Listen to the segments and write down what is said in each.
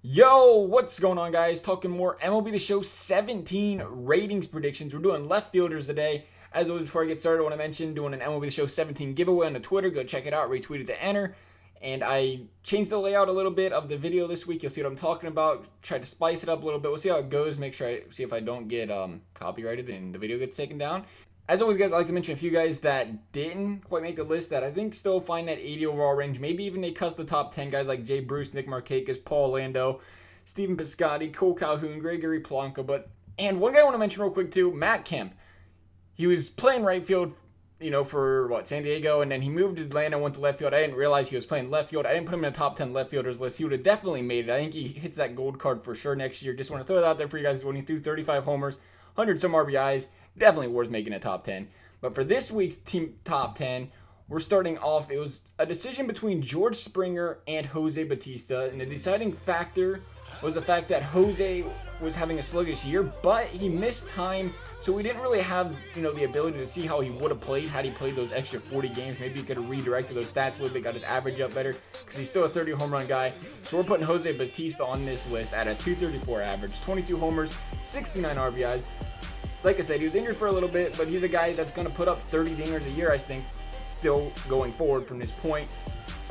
Yo, what's going on, guys? Talking more MLB The Show 17 ratings predictions. We're doing left fielders today. As always, before I get started, I want to mention doing an MLB The Show 17 giveaway on the Twitter. Go check it out. Retweet it to enter. And I changed the layout a little bit of the video this week. You'll see what I'm talking about. Try to spice it up a little bit. We'll see how it goes. Make sure I see if I don't get copyrighted and the video gets taken down. As always, guys, I'd like to mention a few guys that didn't quite make the list that I think still find that 80 overall range. Maybe even they cuss the top 10 guys like Jay Bruce, Nick Markakis, Paul Lando, Stephen Piscotty, Cole Calhoun, Gregory Polanco. And one guy I want to mention real quick too, Matt Kemp. He was playing right field, for San Diego, and then he moved to Atlanta, went to left field. I didn't realize he was playing left field. I didn't put him in the top 10 left fielders list. He would have definitely made it. I think he hits that gold card for sure next year. Just want to throw it out there for you guys. When he threw 35 homers, 100 some RBIs, definitely worth making a top 10. But for this week's team top 10, we're starting off. It was a decision between George Springer and Jose Bautista, and the deciding factor was the fact that Jose was having a sluggish year, but he missed time, so we didn't really have, the ability to see how he would have played had he played those extra 40 games. Maybe he could have redirected those stats a little bit, got his average up better, because he's still a 30 home run guy. So we're putting Jose Bautista on this list at a 234 average, 22 homers, 69 RBIs. Like I said, he was injured for a little bit, but he's a guy that's going to put up 30 dingers a year, I think, still going forward from this point.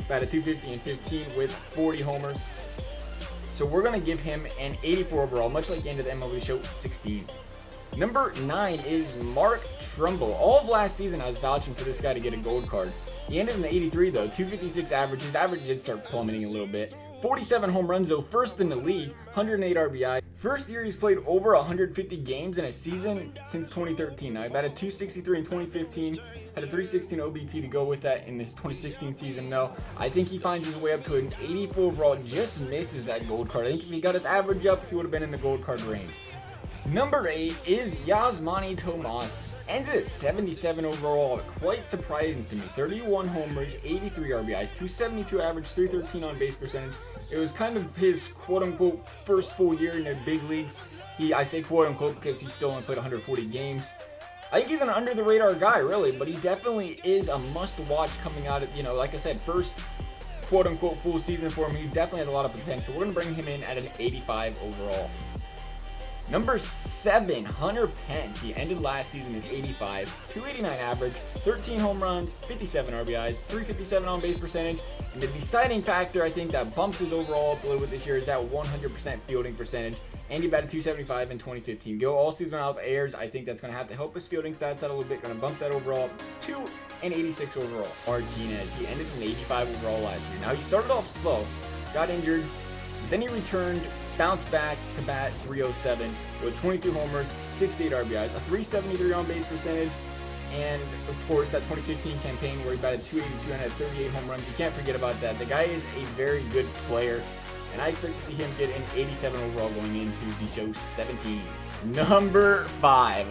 About a 250 and 15 with 40 homers. So we're going to give him an 84 overall, much like the end of the MLB Show 16. Number 9 is Mark Trumbo. All of last season, I was vouching for this guy to get a gold card. He ended in the 83, though, 256 average. His average did start plummeting a little bit. 47 home runs, though, first in the league, 108 RBI. First year he's played over 150 games in a season since 2013. Now, he batted 263 in 2015, had a 316 OBP to go with that in this 2016 season, though. I think he finds his way up to an 84 overall, just misses that gold card. I think if he got his average up, he would have been in the gold card range. Number 8 is Yasmani Tomas. Ended at 77 overall, quite surprising to me. 31 homers, 83 RBIs, 272 average, 313 on base percentage. It was kind of his quote-unquote first full year in the big leagues. I say quote-unquote because he still only played 140 games. I think he's an under-the-radar guy, really, but he definitely is a must-watch coming out of, like I said, first quote-unquote full season for him. He definitely has a lot of potential. We're going to bring him in at an 85 overall. Number 7, Hunter Pence. He ended last season at 85, 289 average, 13 home runs, 57 RBIs, 357 on base percentage. And the deciding factor, I think, that bumps his overall up a little bit this year is that 100% fielding percentage. And he batted 275 in 2015. Go all season without errors. I think that's going to have to help his fielding stats out a little bit. Going to bump that overall to an 86 overall. Martinez. He ended an 85 overall last year. Now, he started off slow, got injured, then he returned, bounced back to bat 307 with 22 homers, 68 RBIs, a 373 on base percentage, and of course that 2015 campaign where he batted 282 and had 38 home runs. You can't forget about that. The guy is a very good player, and I expect to see him get an 87 overall going into the show 17. Number 5.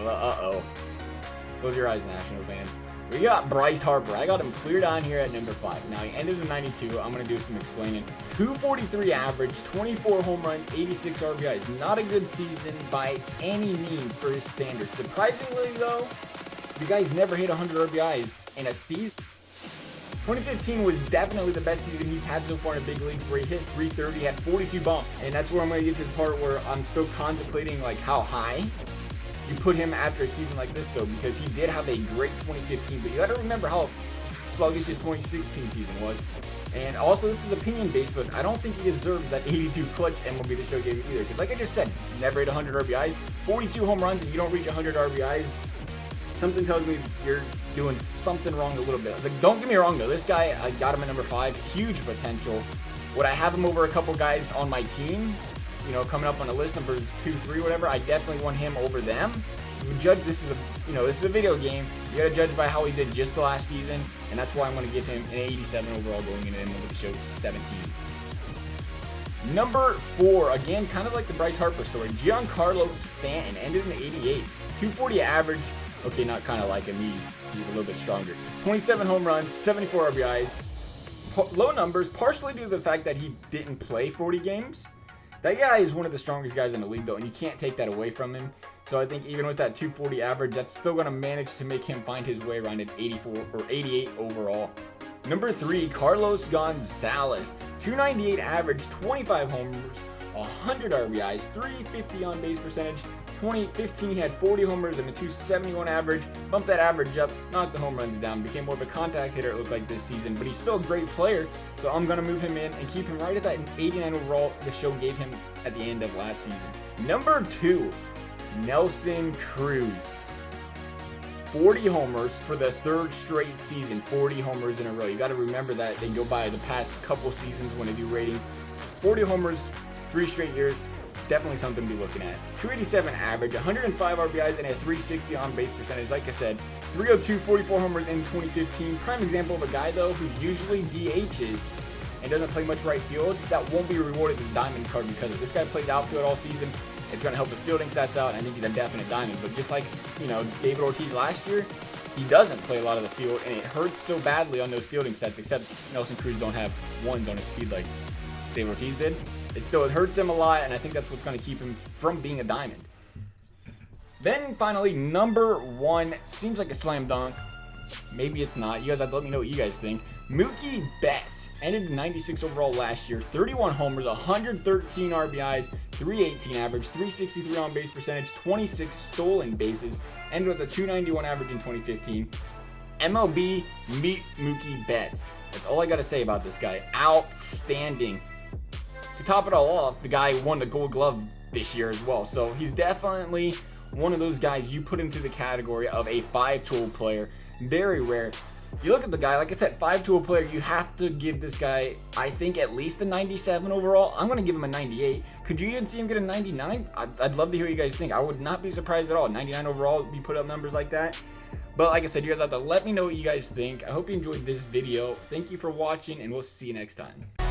Close your eyes, National fans. We got Bryce Harper. I got him cleared on here at number 5. Now, he ended in 92. I'm going to do some explaining. 243 average, 24 home runs, 86 RBIs. Not a good season by any means for his standards. Surprisingly, though, the guy's never hit 100 RBIs in a season. 2015 was definitely the best season he's had so far in a big league, where he hit 330, had 42 bumps. And that's where I'm going to get to the part where I'm still contemplating, how high you put him after a season like this, though, because he did have a great 2015, but you got to remember how sluggish his 2016 season was. And also, this is opinion-based, but I don't think he deserves that 82 clutch MLB The Show gave him either, because like I just said, never hit 100 RBIs, 42 home runs, and you don't reach 100 RBIs, something tells me you're doing something wrong a little bit. Don't get me wrong, though, this guy, I got him at number 5, huge potential. Would I have him over a couple guys on my team? Coming up on the list, numbers 2, 3, whatever, I definitely want him over them. You judge, this is a video game. You got to judge by how he did just the last season, and that's why I'm going to give him an 87 overall going into the show 17. Number 4, again, kind of like the Bryce Harper story, Giancarlo Stanton ended in the 88, 240 average. Okay, not kind of like him. He's a little bit stronger. 27 home runs, 74 RBIs. Low numbers, partially due to the fact that he didn't play 40 games. That guy is one of the strongest guys in the league, though, and you can't take that away from him. So I think even with that 240 average, that's still going to manage to make him find his way around an 84 or 88 overall. Number 3, Carlos Gonzalez. 298 average, 25 homers, 100 RBIs, 350 on base percentage. 2015 he had 40 homers and a 271 average. Bumped that average up, knocked the home runs down, became more of a contact hitter it looked like this season, but he's still a great player, so I'm going to move him in and keep him right at that 89 overall the show gave him at the end of last season. Number 2, Nelson Cruz. 40 homers for the 3rd straight season, 40 homers in a row. You got to remember that they go by the past couple seasons when they do ratings. 40 homers, 3 straight years. Definitely something to be looking at. 287 average, 105 RBIs, and a 360 on base percentage. Like I said, 302, 44 homers in 2015. Prime example of a guy, though, who usually DHs and doesn't play much right field. That won't be rewarded with the diamond card because of this guy played outfield all season. It's going to help his fielding stats out, and I think he's a definite diamond. But just like, David Ortiz last year, he doesn't play a lot of the field, and it hurts so badly on those fielding stats, except Nelson Cruz don't have ones on his speed like David Ortiz did. It hurts him a lot, and I think that's what's going to keep him from being a diamond. Then finally, number 1, seems like a slam dunk. Maybe it's not. You guys have to let me know what you guys think. Mookie Betts ended 96 overall last year, 31 homers, 113 RBIs, 318 average, 363 on base percentage, 26 stolen bases, ended with a 291 average in 2015. MLB, meet Mookie Betts. That's all I got to say about this guy. Outstanding. To top it all off, the guy won the Gold Glove this year as well. So he's definitely one of those guys you put into the category of a 5-tool player. Very rare. You look at the guy, like I said, 5-tool player, you have to give this guy, I think, at least a 97 overall. I'm going to give him a 98. Could you even see him get a 99? I'd love to hear what you guys think. I would not be surprised at all. 99 overall, you put up numbers like that. But like I said, you guys have to let me know what you guys think. I hope you enjoyed this video. Thank you for watching, and we'll see you next time.